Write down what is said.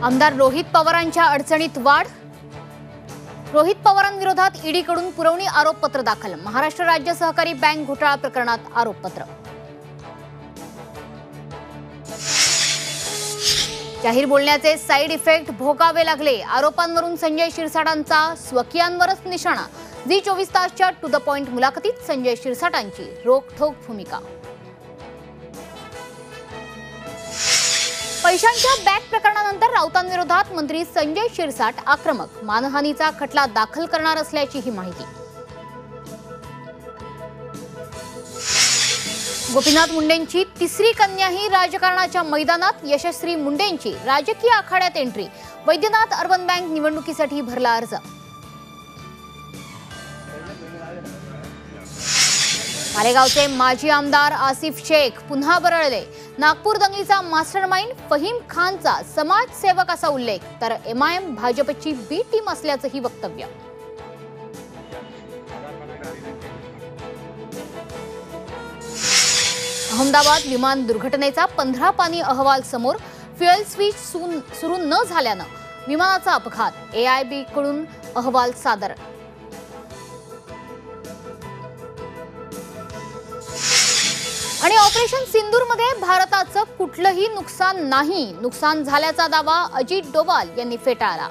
आमदार रोहित पवारांच्या अडचणीत वाढ। रोहित पवारांविरोधात ईडीकडून पुरवणी आरोपपत्र दाखल। महाराष्ट्र राज्य सहकारी बँक घोटाळा प्रकरणात आरोपपत्र। जाहीर बोलण्याचे साईड इफेक्ट भोगावे लागले। आरोपांवरून संजय शिरसाटांचा स्वकीयांवरच निशाणा। झी 24 तासच्या टू द पॉइंट मुलाखतीत संजय शिरसाटांची रोखठोक भूमिका। पैशांच्या बॅग प्रकरणानंतर राऊतांविरोधात मंत्री संजय शिरसाट आक्रमक। मानहानीचा खटला दाखल करणार असल्याची माहिती। गोपीनाथ मुंडेंची तिसरी कन्याही राजकारणाच्या मैदानात। यशस्वी मुंडेंची राजकीय आखाड्यात एंट्री। वैद्यनाथ अर्बन बँक निवडणुकीसाठी भरला अर्ज। मालेगावचे माजी आमदार आसिफ शेख पुन्हा बरळले। नागपूर दंगलीचा मास्टरमाइंड फहीम खानचा समाजसेवक असा उल्लेख, तर एमआयएम भाजपची बी टीम असल्याचंही वक्तव्य। अहमदाबाद विमान दुर्घटनेचा 15 पानी अहवाल समोर। फ्युएल स्विच सुरू न झाल्यानं विमानाचा अपघात। एआयबी कडून अहवाल सादर। आणि ऑपरेशन सिंदूरमध्ये भारताचं कुठलंही नुकसान नाही। नुकसान झाल्याचा दावा अजित डोवाल यांनी फेटाळला।